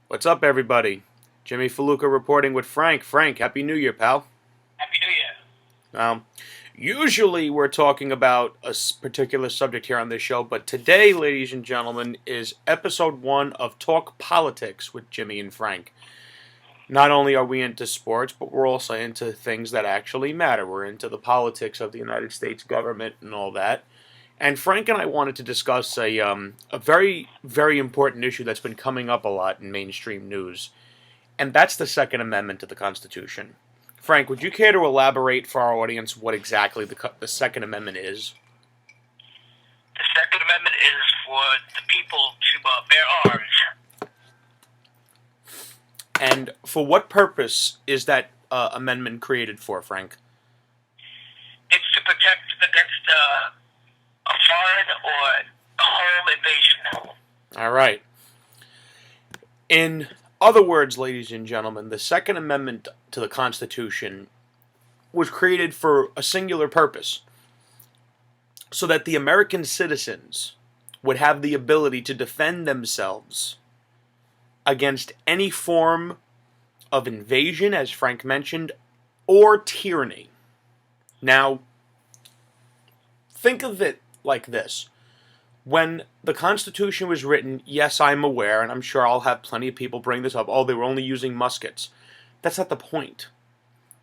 What's up, everybody? Jimmy Faluca reporting with Frank. Frank, Happy New Year, pal. Happy New Year. Um, Usually we're talking about a particular subject here on this show, but today, ladies and gentlemen, is episode one of Talk Politics with Jimmy and Frank. Not only are we into sports, but we're also into things that actually matter. We're into the politics of the United States government and all that. And Frank and I wanted to discuss a very, very important issue that's been coming up a lot in mainstream news, and that's the Second Amendment to the Constitution. Frank, would you care to elaborate for our audience what exactly the Second Amendment is? The Second Amendment is for the people to bear arms. And for what purpose is that amendment created for, Frank? It's to protect against a foreign or home invasion. All right. In other words, ladies and gentlemen, the Second Amendment to the Constitution was created for a singular purpose, so that the American citizens would have the ability to defend themselves against any form of invasion, as Frank mentioned, or tyranny. Now, think of it like this. When the Constitution was written, yes, I'm aware, and I'm sure I'll have plenty of people bring this up, oh, they were only using muskets. That's not the point.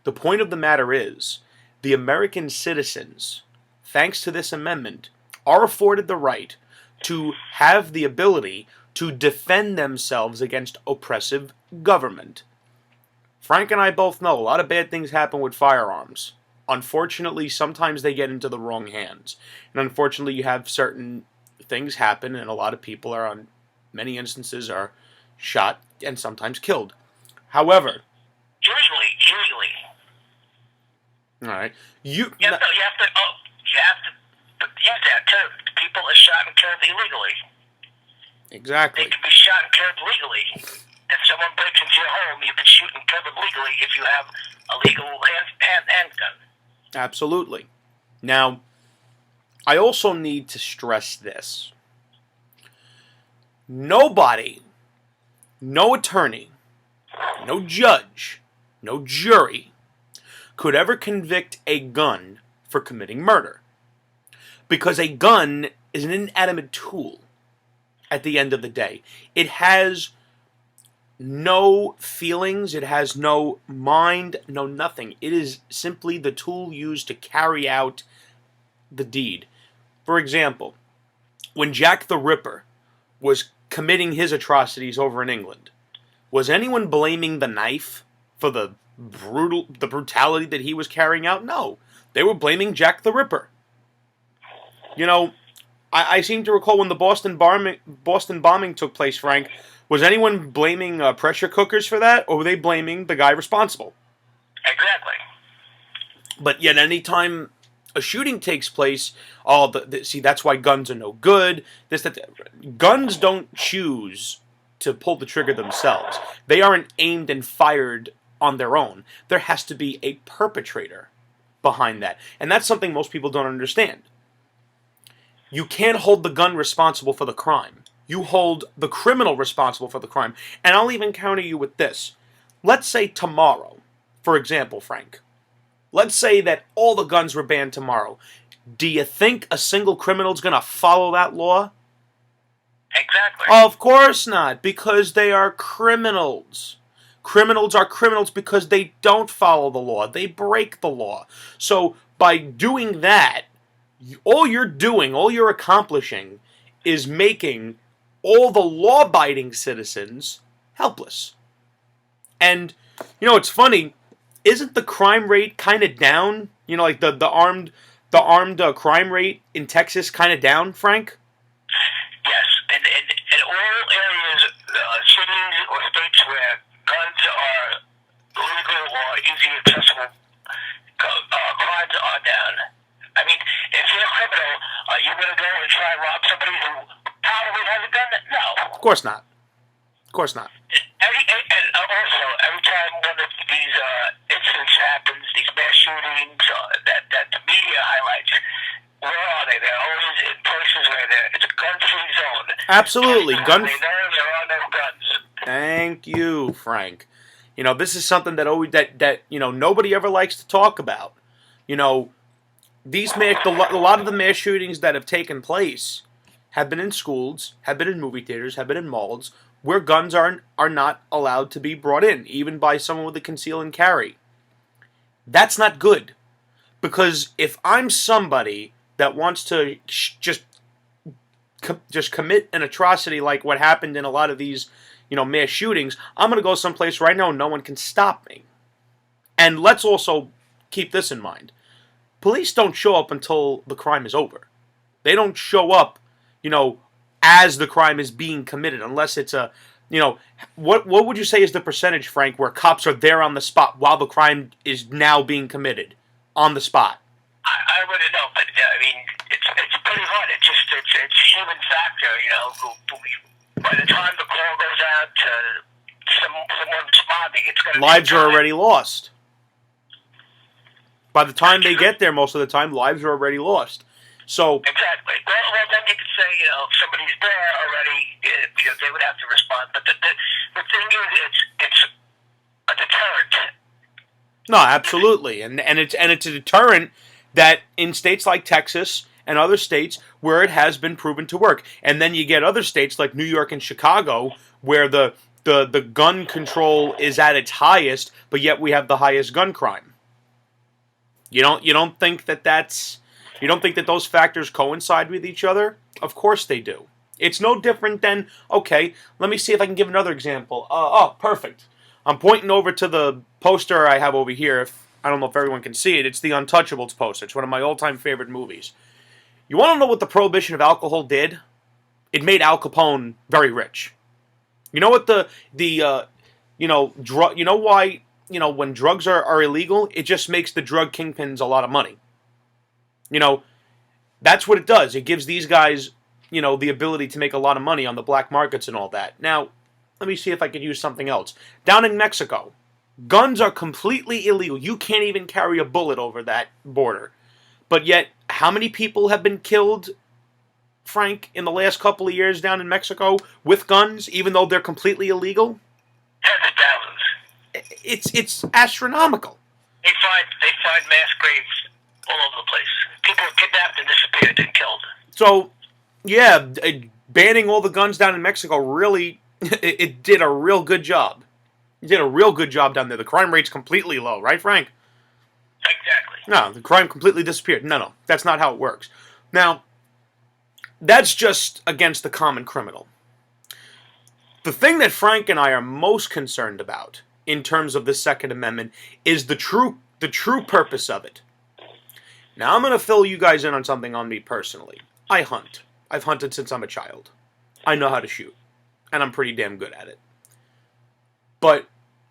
The point of the matter is, the American citizens, thanks to this amendment, are afforded the right to have the ability to defend themselves against oppressive government. Frank and I both know a lot of bad things happen with firearms. Unfortunately, sometimes they get into the wrong hands. And unfortunately, you have certain things happen, and a lot of people are, on many instances, are shot and sometimes killed. However, Usually. all right, You have to use that term. People are shot and killed illegally. exactly. They can be shot and killed legally. If someone breaks into your home, you can shoot and kill them legally if you have a legal handgun. Absolutely. Now, I also need to stress this. Nobody, no attorney, no judge, no jury could ever convict a gun for committing murder. Because a gun is an inanimate tool at the end of the day. It has no feelings, it has no mind, no nothing. It is simply the tool used to carry out the deed. For example, when Jack the Ripper was committing his atrocities over in England, was anyone blaming the knife for the brutality that he was carrying out? No. They were blaming Jack the Ripper. You know, I seem to recall when the Boston bombing took place, Frank, was anyone blaming pressure cookers for that, or were they blaming the guy responsible? Exactly. But yet, anytime a shooting takes place, see, that's why guns are no good. Guns don't choose to pull the trigger themselves. They aren't aimed and fired on their own. There has to be a perpetrator behind that. And that's something most people don't understand. You can't hold the gun responsible for the crime. You hold the criminal responsible for the crime. And I'll even counter you with this. Let's say tomorrow, for example, Frank, let's say that all the guns were banned tomorrow. Do you think a single criminal is going to follow that law? Exactly. Of course not, because they are criminals. Criminals are criminals because they don't follow the law. They break the law. So by doing that, all you're accomplishing is making all the law-abiding citizens helpless. And, it's funny, isn't the crime rate kind of down? Like the armed crime rate in Texas kind of down, Frank? Yes, in all areas, cities or states where guns are legal or easily accessible, crimes are down. I mean, if you're a criminal, are you going to go and try and rob somebody who probably has a gun? No. Of course not. Of course not. And also, every time one of these incidents happens, these mass shootings that the media highlights, where are they? They're always in places where it's a gun-free zone. Absolutely. They know there are no guns. Thank you, Frank. This is something that always that nobody ever likes to talk about. You know, a lot of the mass shootings that have taken place have been in schools, have been in movie theaters, have been in malls, where guns are not allowed to be brought in, even by someone with a conceal and carry. That's not good, because if I'm somebody that wants to just commit an atrocity like what happened in a lot of these, mass shootings, I'm going to go someplace where I know no one can stop me. And let's also keep this in mind. Police don't show up until the crime is over. They don't show up, as the crime is being committed, unless it's what would you say is the percentage, Frank, where cops are there on the spot while the crime is now being committed on the spot? I wouldn't know, but I mean, it's pretty hard. It's human factor, By the time the call goes out to someone responding, it's going to lives are already lost. By the time they get there, most of the time, lives are already lost. So exactly. Well, then you could say, if somebody's there already, they would have to respond. But the thing is, it's a deterrent. No, absolutely, and it's a deterrent that in states like Texas and other states where it has been proven to work, and then you get other states like New York and Chicago where the gun control is at its highest, but yet we have the highest gun crime. You don't think that those factors coincide with each other? Of course they do. It's no different than, okay, let me see if I can give another example. Perfect. I'm pointing over to the poster I have over here. I don't know if everyone can see it. It's the Untouchables poster. It's one of my all-time favorite movies. You want to know what the prohibition of alcohol did? It made Al Capone very rich. You know what why, when drugs are illegal, it just makes the drug kingpins a lot of money. That's what it does. It gives these guys, the ability to make a lot of money on the black markets and all that. Now, let me see if I could use something else. Down in Mexico, guns are completely illegal. You can't even carry a bullet over that border. But yet, how many people have been killed, Frank, in the last couple of years down in Mexico with guns, even though they're completely illegal? Tens of thousands. It's astronomical. They find mass graves all over the place. People are kidnapped and disappeared and killed. So, yeah, banning all the guns down in Mexico really, it did a real good job. It did a real good job down there. The crime rate's completely low, right, Frank? Exactly. No, the crime completely disappeared. No, that's not how it works. Now, that's just against the common criminal. The thing that Frank and I are most concerned about in terms of the Second Amendment is the true purpose of it. Now, I'm going to fill you guys in on something on me personally. I hunt. I've hunted since I'm a child. I know how to shoot. And I'm pretty damn good at it. But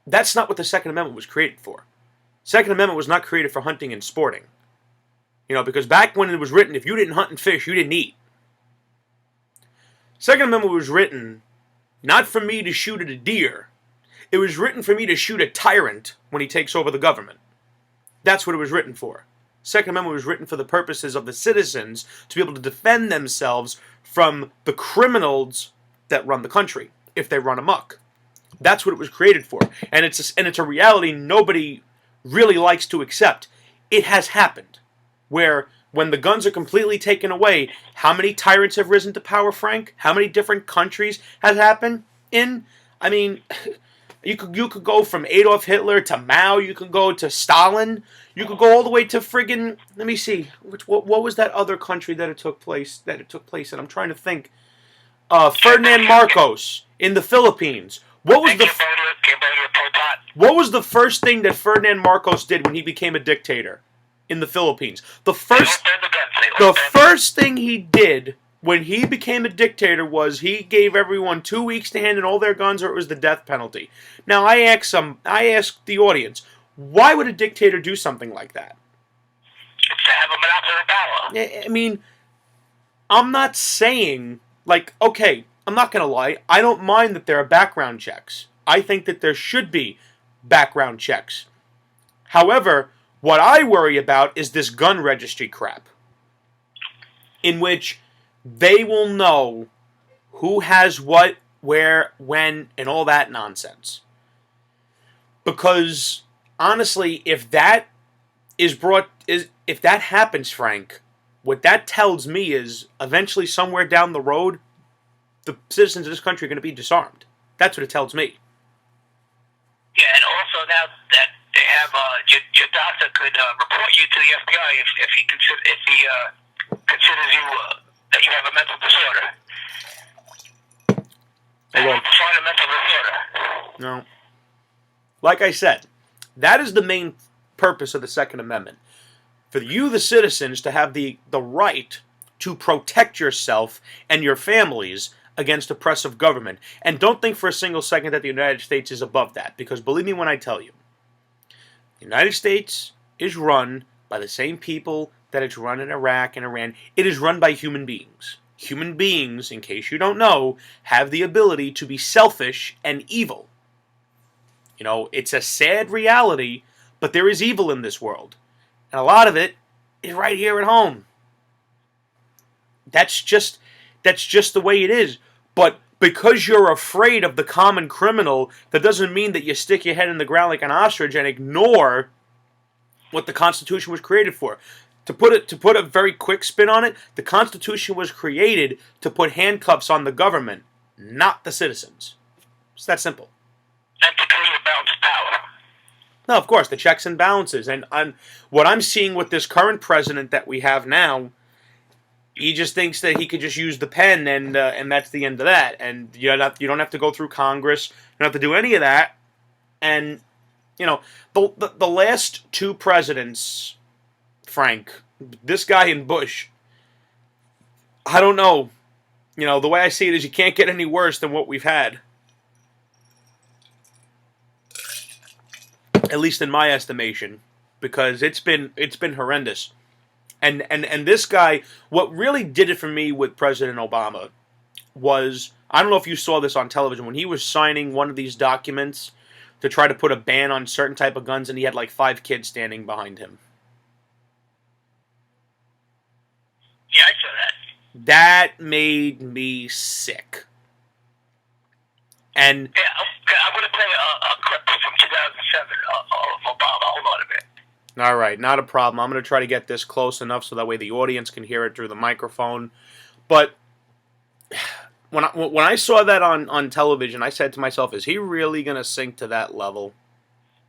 that's not what the Second Amendment was created for. Second Amendment was not created for hunting and sporting. Because back when it was written, if you didn't hunt and fish, you didn't eat. Second Amendment was written not for me to shoot at a deer. It was written for me to shoot a tyrant when he takes over the government. That's what it was written for. Second Amendment was written for the purposes of the citizens to be able to defend themselves from the criminals that run the country, if they run amok. That's what it was created for. And it's a reality nobody really likes to accept. It has happened. Where when the guns are completely taken away, how many tyrants have risen to power, Frank? How many different countries has happened in? I mean, you could go from Adolf Hitler to Mao. You could go to Stalin. You could go all the way to friggin'. Let me see. What was that other country that it took place in? I'm trying to think. Ferdinand Marcos in the Philippines. What was the first thing that Ferdinand Marcos did when he became a dictator in the Philippines? The first thing he did when he became a dictator was he gave everyone 2 weeks to hand in all their guns, or it was the death penalty. Now I ask the audience, why would a dictator do something like that? It's to have a monopoly of power. I mean, I'm not saying, okay, I'm not going to lie, I don't mind that there are background checks. I think that there should be background checks. However, what I worry about is this gun registry crap, in which they will know who has what where, when, and all that nonsense. Because honestly, if that if that happens, Frank, what that tells me is eventually somewhere down the road, the citizens of this country are going to be disarmed. That's what it tells me. Yeah, and also now that they have your doctor could report you to the FBI if he considers you that you have a mental disorder. They need to find a mental disorder. No. Like I said, that is the main purpose of the Second Amendment. For you, the citizens, to have the right to protect yourself and your families against oppressive government. And don't think for a single second that the United States is above that, because believe me when I tell you, the United States is run by the same people that it's run in Iraq and Iran. It is run by human beings. Human beings, in case you don't know, have the ability to be selfish and evil. You know, it's a sad reality, but there is evil in this world. And a lot of it is right here at home. That's just the way it is. But because you're afraid of the common criminal, that doesn't mean that you stick your head in the ground like an ostrich and ignore what the Constitution was created for. To put a very quick spin on it, the Constitution was created to put handcuffs on the government, not the citizens. It's that simple. And to create a balance of power. No, of course, the checks and balances. And what I'm seeing with this current president that we have now, he just thinks that he could just use the pen and that's the end of that. And you don't have to go through Congress. You don't have to do any of that. And, you know, the last two presidents, Frank, this guy and Bush, I don't know. You know, the way I see it is you can't get any worse than what we've had. At least in my estimation, because it's been horrendous. And this guy, what really did it for me with President Obama was, I don't know if you saw this on television, when he was signing one of these documents to try to put a ban on certain type of guns, and he had like 5 kids standing behind him. Yeah, I saw that. That made me sick. And yeah, I'm going to play a clip from 2007 of Obama. Hold on a minute. All right, not a problem. I'm going to try to get this close enough so that way the audience can hear it through the microphone. But when I saw that on television, I said to myself, is he really going to sink to that level?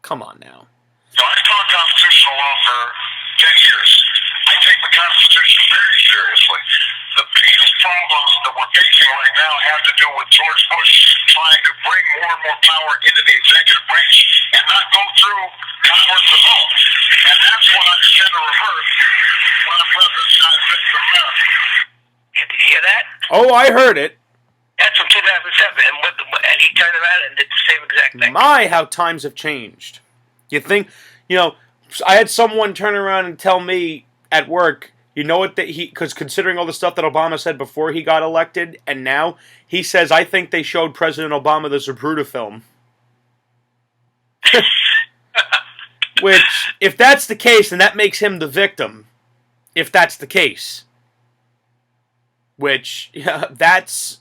Come on now. So I've taught constitutional law for 10 years. I take the Constitution very seriously. The biggest problems that we're facing right now have to do with George Bush trying to bring more and more power into the executive branch and not go through Congress at all. And that's what I tend to reverse when the president signs this amendment. Did you hear that? Oh, I heard it. That's from 2007, and he turned around and did the same exact thing. My, how times have changed. You think, you know, I had someone turn around and tell me at work, you know what, because considering all the stuff that Obama said before he got elected, and now, he says, I think they showed President Obama the Zapruder film. Which, if that's the case, then that makes him the victim. If that's the case. Which, yeah, that's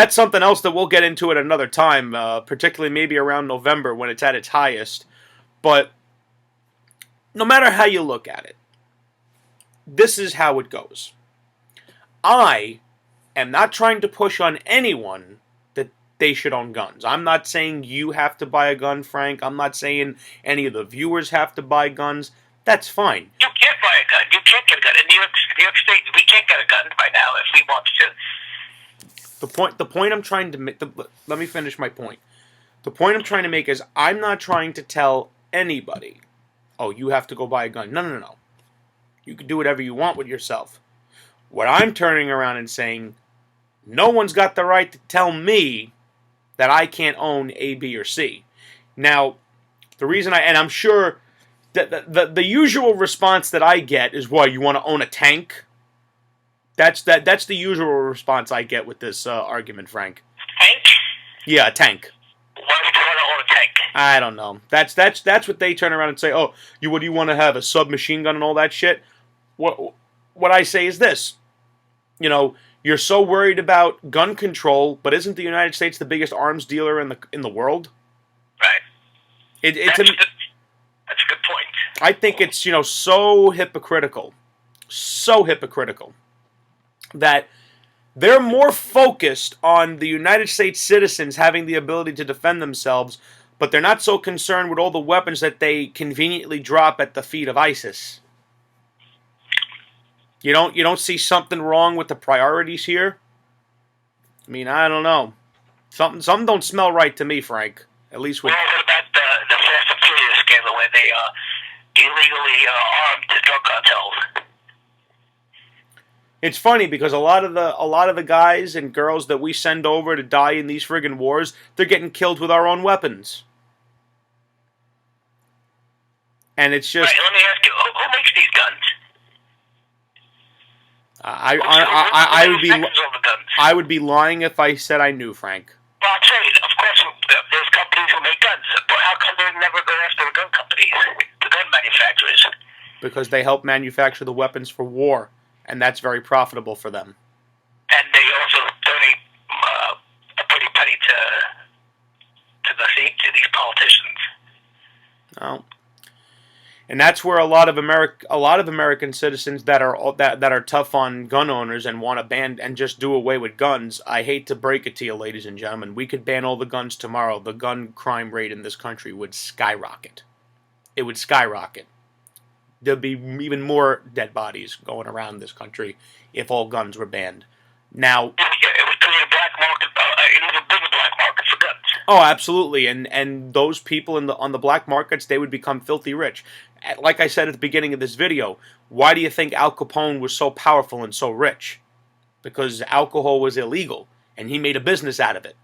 something else that we'll get into at another time, particularly maybe around November when it's at its highest. But no matter how you look at it, this is how it goes. I am not trying to push on anyone that they should own guns. I'm not saying you have to buy a gun, Frank. I'm not saying any of the viewers have to buy guns. That's fine. You can't buy a gun. You can't get a gun. In New York State, we can't get a gun by now if we want to. The point I'm trying to make, let me finish my point. The point I'm trying to make is I'm not trying to tell anybody, oh, you have to go buy a gun. No. You can do whatever you want with yourself. What I'm turning around and saying, no one's got the right to tell me that I can't own A, B, or C. Now, the reason and I'm sure that the usual response that I get is, well, you want to own a tank? That's the usual response I get with this argument, Frank. Tank? Yeah, a tank. Why would you want to own a tank? I don't know. That's what they turn around and say, oh, what do you want to have, a submachine gun and all that shit? What I say is this. You know, You're so worried about gun control, but isn't the United States the biggest arms dealer in the world? Right. It's That's a good point. I think it's so hypocritical that they're more focused on the United States citizens having the ability to defend themselves, but they're not so concerned with all the weapons that they conveniently drop at the feet of ISIS. You don't see something wrong with the priorities here? I mean, I don't know. Something don't smell right to me, Frank. At least with. Well, what about the Fast and Furious scandal where they illegally armed the drug cartels? It's funny because a lot of the guys and girls that we send over to die in these friggin' wars, they're getting killed with our own weapons. And it's just. Right, let me ask you, who makes these guns? I would be lying if I said I knew, Frank. Well, I'm saying, of course, there's companies who make guns, but how come they never go after the gun companies, the gun manufacturers? Because they help manufacture the weapons for war, and that's very profitable for them. And they also donate a pretty penny to these politicians. Oh. And that's where a lot of American citizens that are tough on gun owners and want to ban and just do away with guns. I hate to break it to you, ladies and gentlemen. We could ban all the guns tomorrow. The gun crime rate in this country would skyrocket. It would skyrocket. There'd be even more dead bodies going around this country if all guns were banned. Now, it would create a black market, an even bigger black market for guns. Oh, absolutely, and those people on the black markets, they would become filthy rich. Like I said at the beginning of this video, why do you think Al Capone was so powerful and so rich? Because alcohol was illegal, and he made a business out of it.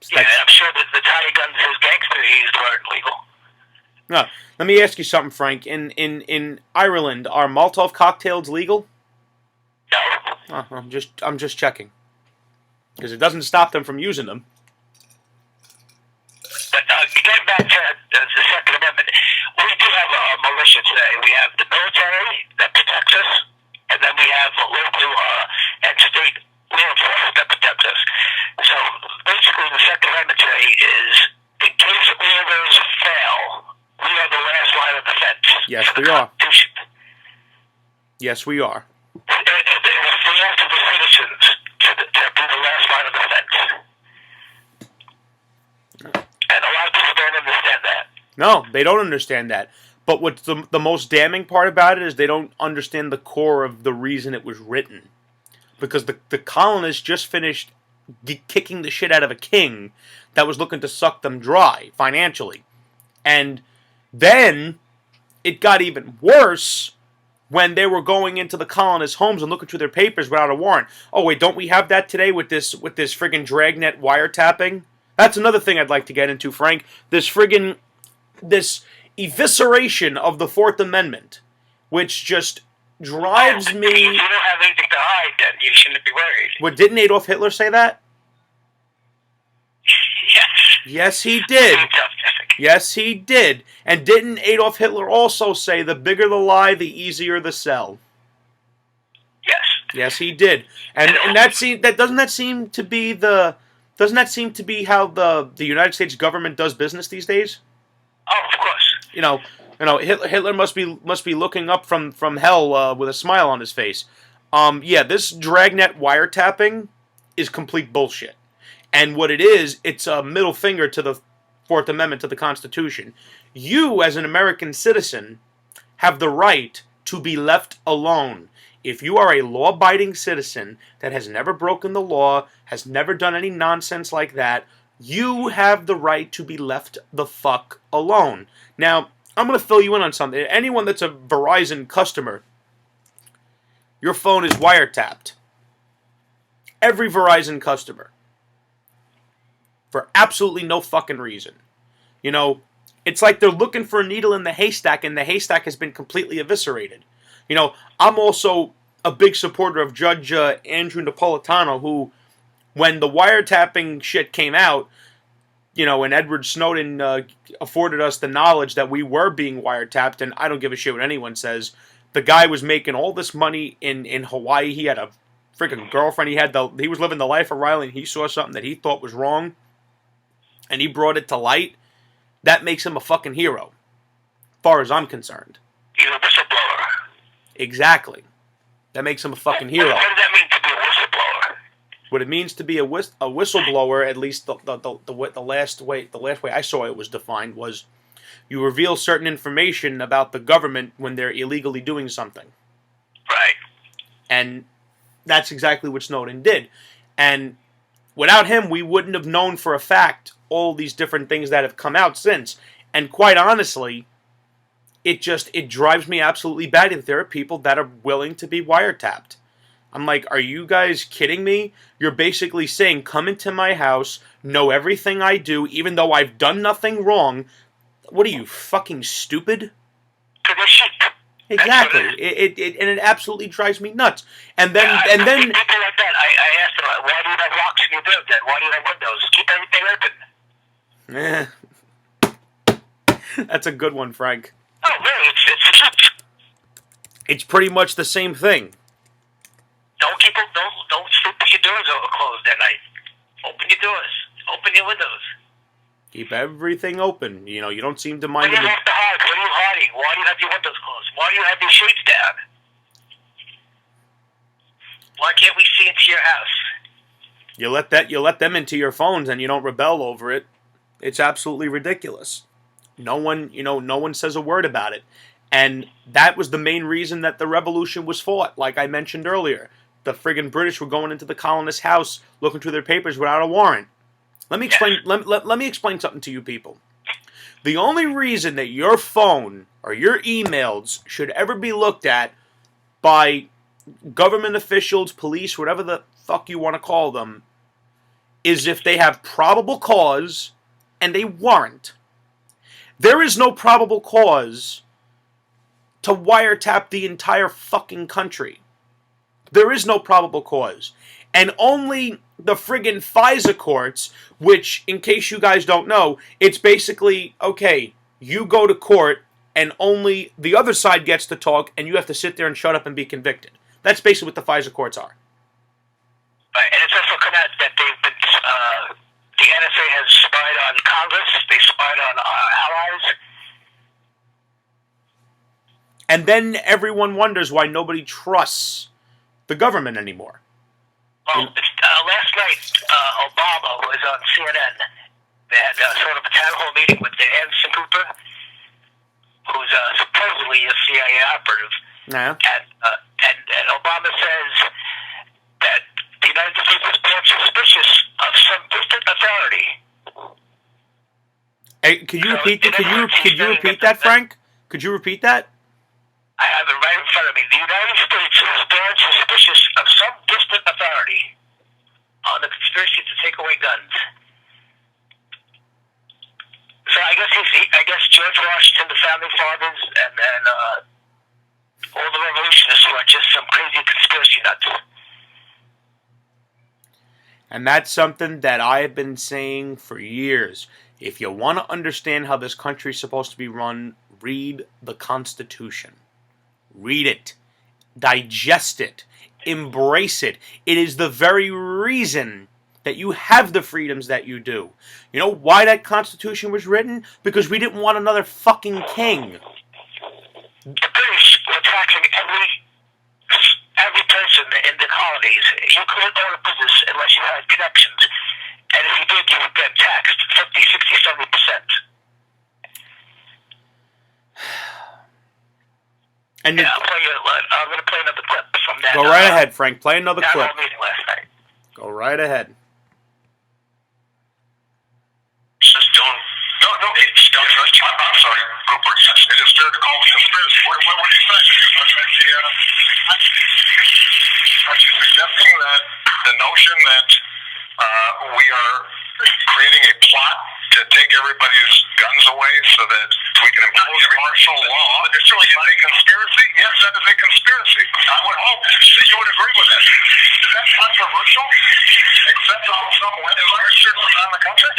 Yeah, I'm sure that the tiny guns his gangsters used weren't legal. No, let me ask you something, Frank. In Ireland, are Molotov cocktails legal? No. I'm just checking, because it doesn't stop them from using them. But getting back to the Second Amendment, we do have a militia today. We have the military that protects us, and then we have local and state law enforcement that protect us. So basically, the Second Amendment today is, in case orders fail, we are the last line of defense. Yes, we are. Yes, we are. It's the act of the citizens to be the last line of defense. And a lot of people don't understand that. No, they don't understand that. But what's the most damning part about it is they don't understand the core of the reason it was written. Because the colonists just finished kicking the shit out of a king that was looking to suck them dry financially. And then it got even worse when they were going into the colonists' homes and looking through their papers without a warrant. Oh wait, don't we have that today with this friggin' dragnet wiretapping? That's another thing I'd like to get into, Frank. This evisceration of the Fourth Amendment, which just drives me. If you don't have anything to hide, then you shouldn't be worried. What, didn't Adolf Hitler say that? Yes. Yes, he did. Yes, he did. And didn't Adolf Hitler also say the bigger the lie, the easier the sell? Yes. Yes, he did. And doesn't that seem to be how the United States government does business these days? Oh, of course. Hitler must be looking up from hell with a smile on his face. Yeah, this dragnet wiretapping is complete bullshit. And what it is, it's a middle finger to the Fourth Amendment to the Constitution. You, as an American citizen, have the right to be left alone. If you are a law-abiding citizen that has never broken the law, has never done any nonsense like that, you have the right to be left the fuck alone. Now, I'm going to fill you in on something. Anyone that's a Verizon customer, your phone is wiretapped. Every Verizon customer. For absolutely no fucking reason. It's like they're looking for a needle in the haystack, and the haystack has been completely eviscerated. I'm also a big supporter of Judge Andrew Napolitano, who, when the wiretapping shit came out, and Edward Snowden afforded us the knowledge that we were being wiretapped, and I don't give a shit what anyone says. The guy was making all this money in Hawaii. He had a freaking girlfriend. He was living the life of Riley, and he saw something that he thought was wrong, and he brought it to light. That makes him a fucking hero, as far as I'm concerned. He's a whistleblower. Exactly. That makes him a fucking hero. What does that mean to be a whistleblower? What it means to be a whistleblower, at least the last way I saw it was defined, was you reveal certain information about the government when they're illegally doing something. Right. And that's exactly what Snowden did. And without him, we wouldn't have known for a fact all these different things that have come out since. And quite honestly, it drives me absolutely batty that there are people that are willing to be wiretapped. I'm like, are you guys kidding me? You're basically saying, come into my house, know everything I do, even though I've done nothing wrong. What are you, fucking stupid? To the sheep. Exactly. It absolutely drives me nuts. And then People like that, I asked them, why do you have locks in your door then? Why do you have windows? Keep everything open. That's a good one, Frank. Oh, really? It's the truth. It's pretty much the same thing. Don't sleep with your doors closed at night. Open your doors. Open your windows. Keep everything open. You know, you don't seem to mind What do you have to hide? What are you hiding? Why do you have your windows closed? Why do you have your shades down? Why can't we see into your house? You let them into your phones and you don't rebel over it. It's absolutely ridiculous. No one says a word about it. And that was the main reason that the revolution was fought, like I mentioned earlier. The friggin' British were going into the colonists' house looking through their papers without a warrant. Let me explain let me explain something to you people. The only reason that your phone or your emails should ever be looked at by government officials, police, whatever the fuck you want to call them, is if they have probable cause and a warrant. There is no probable cause to wiretap the entire fucking country. There is no probable cause. And only the friggin' FISA courts, which, in case you guys don't know, it's basically, okay, you go to court and only the other side gets to talk and you have to sit there and shut up and be convicted. That's basically what the FISA courts are. Right, and it's also come out that the NSA has spied on Congress, they spied on our allies. And then everyone wonders why nobody trusts the government anymore. Well, last night, Obama was on CNN. They had sort of a town hall meeting with Anderson Cooper, who's supposedly a CIA operative. Yeah. And Obama says that the United States is being suspicious of some distant authority. Hey, could you repeat that, Frank? Could you repeat that? I have it right in front of me. The United States is being suspicious of some distant authority on the conspiracy to take away guns. So I guess George Washington, the founding fathers, and all the revolutionists were just some crazy conspiracy nuts. And that's something that I have been saying for years. If you want to understand how this country is supposed to be run, read the Constitution. Read it. Digest it. Embrace it. It is the very reason that you have the freedoms that you do. You know why that Constitution was written? Because we didn't want another fucking king. The British were taxing every person in the colonies. You couldn't own a business unless you had connections. And if you did, you would get taxed 50, 60, 70%. And yeah, I'm going to play another clip from that. Go right ahead, Frank. Play another clip. Meeting last night. Go right ahead. I'm sorry, Cooper. It is fair to call it conspiracy. What do you think? Are you suggesting that the notion that we are creating a plot to take everybody's guns away so that we can impose martial law is a conspiracy? Yes, that is a conspiracy. I would hope that you would agree with that. Is that controversial? Except on some websites on the country?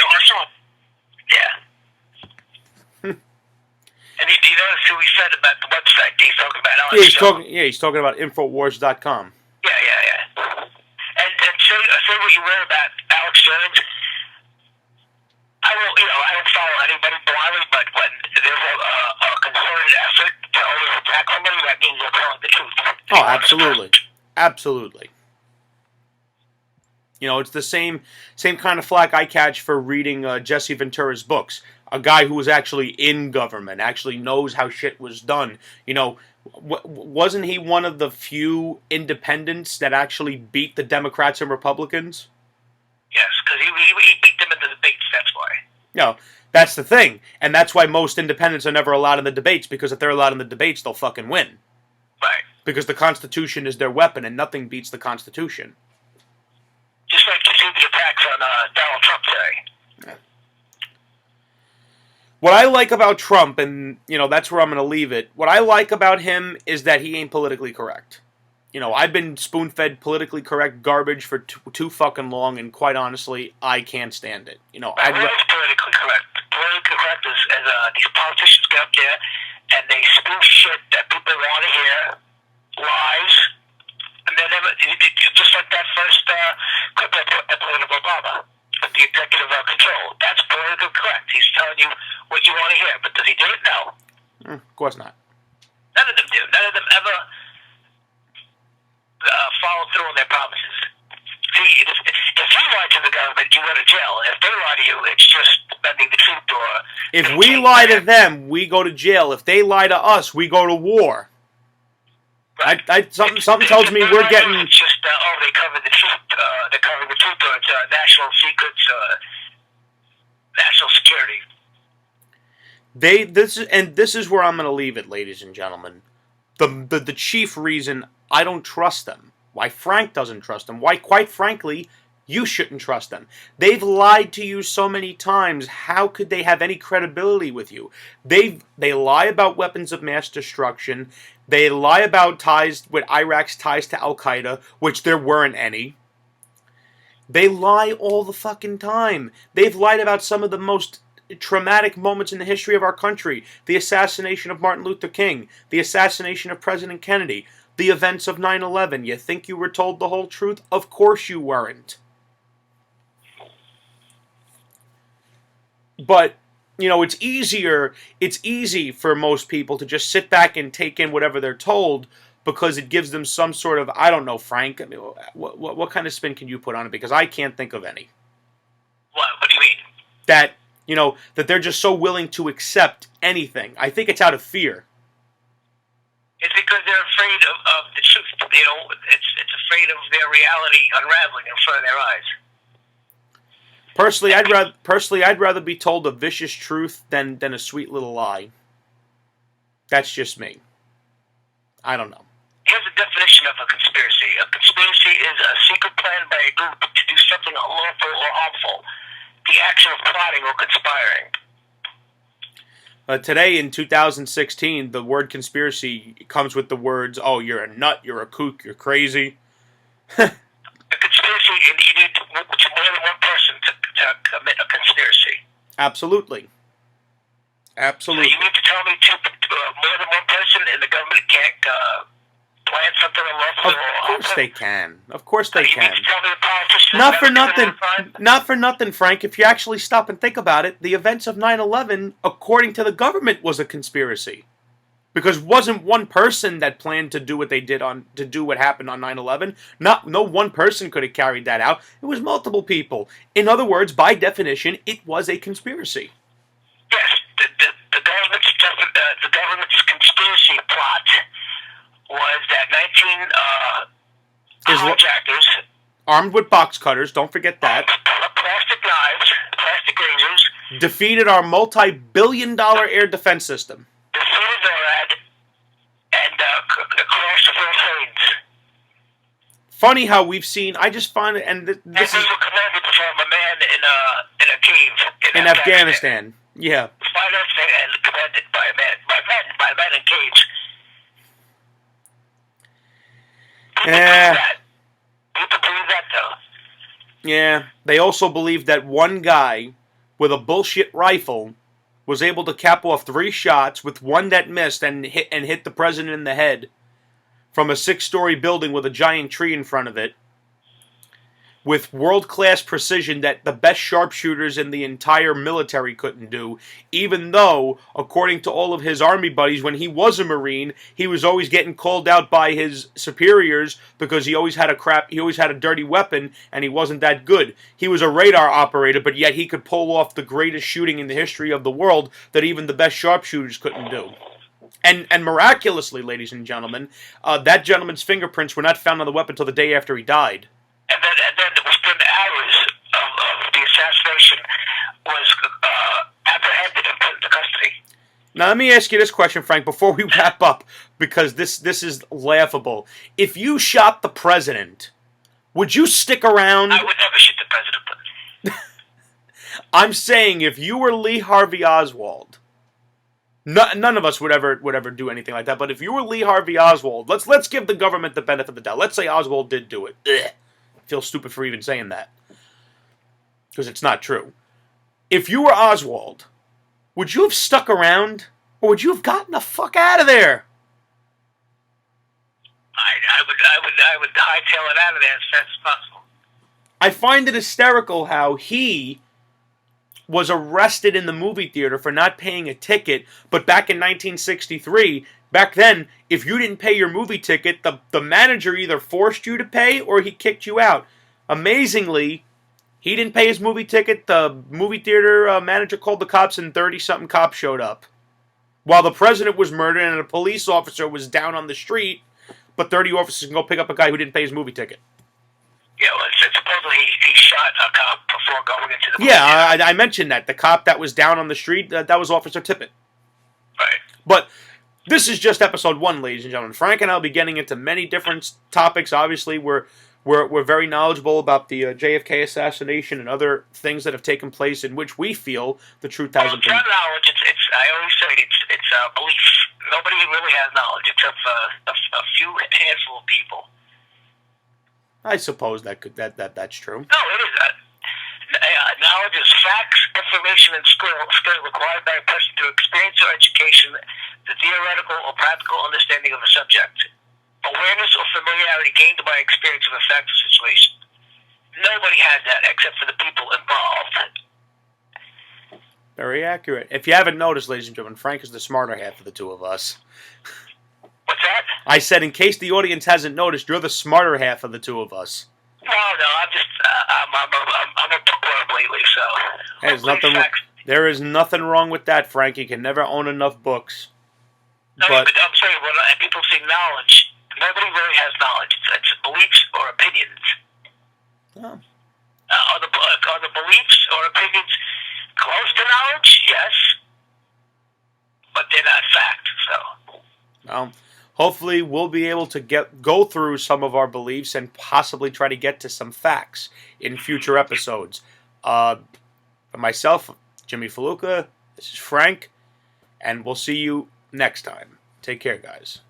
Yeah. And you notice who he said about the website he's talking about? He's talking about Infowars.com. Yeah. you read about Alex Jones? I don't follow anybody blindly, but when there's a concerted effort to always attack somebody, that means they're telling the truth. Oh, absolutely. Absolutely. You know, it's the same kind of flack I catch for reading Jesse Ventura's books. A guy who was actually in government, actually knows how shit was done. You know, wasn't he one of the few independents that actually beat the Democrats and Republicans? Yes, because he beat them in the debates, that's why. No, that's the thing. And that's why most independents are never allowed in the debates, because if they're allowed in the debates, they'll fucking win. Right. Because the Constitution is their weapon, and nothing beats the Constitution. Just like you see the attacks on Donald Trump today. What I like about Trump, and, you know, that's where I'm going to leave it, what I like about him is that he ain't politically correct. You know, I've been spoon-fed politically correct garbage for too fucking long, and quite honestly, I can't stand it. You know, What is politically correct? Politically correct is these politicians get up there and they spew shit that people want to hear, lies, and then just like that first clip I played of Obama, with the executive control. That's politically correct. He's telling you what you want to hear, but does he do it? No. Of course not. None of them do. None of them ever follow through on their promises. See, if you lie to the government, you go to jail. If they lie to you, it's just bending the truth. Or if we lie to them, we go to jail. If they lie to us, we go to war. Right. Something tells me we're getting. It's just they cover the truth. They're covering the truth, or it's national secrets, national security. This is where I'm going to leave it, ladies and gentlemen. The chief reason I don't trust them, why Frank doesn't trust them, why, quite frankly, you shouldn't trust them. They've lied to you so many times. How could they have any credibility with you? They lie about weapons of mass destruction. They lie about ties with Iraq's ties to Al Qaeda, which there weren't any. They lie all the fucking time. They've lied about some of the most traumatic moments in the history of our country. The assassination of Martin Luther King. The assassination of President Kennedy. The events of 9/11. You think you were told the whole truth? Of course you weren't. But, you know, it's easy for most people to just sit back and take in whatever they're told because it gives them some sort of, I don't know, Frank, I mean, what kind of spin can you put on it? Because I can't think of any. What do you mean? That, you know, that they're just so willing to accept anything. I think it's out of fear. It's because they're afraid of the truth. You know, it's afraid of their reality unraveling in front of their eyes. Personally, I'd rather be told a vicious truth than a sweet little lie. That's just me. I don't know. Here's the definition of a conspiracy. A conspiracy is a secret plan by a group to do something unlawful or harmful. The action of plotting or conspiring. Today, in 2016, the word conspiracy comes with the words, oh, you're a nut, you're a kook, you're crazy. A conspiracy, you need more than one person to commit a conspiracy. Absolutely. Absolutely. So you need to tell me more than one person in the government can't plan something unlawful or harmful? Of course they can. Of course they can. You need to tell me the politicians Not for nothing. Not for nothing, Frank. If you actually stop and think about it, the events of 9/11, according to the government, was a conspiracy. Because it wasn't one person that planned to do what they did to do what happened on 9/11. No one person could have carried that out. It was multiple people. In other words, by definition, it was a conspiracy. Yes, the government's conspiracy plot was that 19 hijackers, armed with box cutters, don't forget that, plastic knives, plastic razors, defeated our multi-billion-dollar air defense system. Defeated NORAD and crashed the planes. Funny how we've seen. I just find it, and this is were commanded from a man in a cave in Afghanistan. Yeah. Financed and commanded by men in caves. People believe that, though. Yeah. They also believe that one guy with a bullshit rifle was able to cap off 3 shots with one that missed and hit the president in the head from a 6-story building with a giant tree in front of it. with world-class precision that the best sharpshooters in the entire military couldn't do, even though, according to all of his Army buddies, when he was a Marine, he was always getting called out by his superiors because he always had a dirty weapon, and he wasn't that good. He was a radar operator, but yet he could pull off the greatest shooting in the history of the world that even the best sharpshooters couldn't do. And miraculously, ladies and gentlemen, that gentleman's fingerprints were not found on the weapon until the day after he died. And then within hours of the assassination, was apprehended and put into custody. Now, let me ask you this question, Frank, before we wrap up, because this is laughable. If you shot the president, would you stick around? I would never shoot the president. I'm saying if you were Lee Harvey Oswald, none of us would ever do anything like that. But if you were Lee Harvey Oswald, let's give the government the benefit of the doubt. Let's say Oswald did do it. Ugh. I feel stupid for even saying that, because it's not true. If you were Oswald, would you have stuck around, or would you have gotten the fuck out of there? I would hightail it out of there as fast as possible. I find it hysterical how he was arrested in the movie theater for not paying a ticket, but back in 1963, back then, if you didn't pay your movie ticket, the manager either forced you to pay or he kicked you out. Amazingly, he didn't pay his movie ticket, the movie theater manager called the cops, and 30-something cops showed up. While the president was murdered and a police officer was down on the street, but 30 officers can go pick up a guy who didn't pay his movie ticket. Yeah, well, supposedly he shot a cop before going into the movie. Yeah, I mentioned that. The cop that was down on the street, that was Officer Tippett. Right. But this is just episode 1, ladies and gentlemen. Frank and I will be getting into many different topics. Obviously, we're very knowledgeable about the JFK assassination and other things that have taken place in which we feel the truth hasn't been. It's not knowledge. I always say it's belief. Nobody really has knowledge except a few handful of people. I suppose that's true. No, it is. Knowledge is facts, information, and skill required by a person through experience or education, the theoretical or practical understanding of a subject. Awareness or familiarity gained by experience of a fact or situation. Nobody has that except for the people involved. Very accurate. If you haven't noticed, ladies and gentlemen, Frank is the smarter half of the two of us. What's that? I said, in case the audience hasn't noticed, you're the smarter half of the two of us. No, I'm just I'm a bookworm lately, so. There is nothing wrong with that, Frank. You can never own enough books. No, but I'm saying when people say knowledge, nobody really has knowledge. It's beliefs or opinions. Oh. Are the beliefs or opinions close to knowledge? Yes, but they're not fact. So. Well, hopefully we'll be able to go through some of our beliefs and possibly try to get to some facts in future episodes. For myself, Jimmy Faluca, this is Frank, and we'll see you next time. Take care, guys.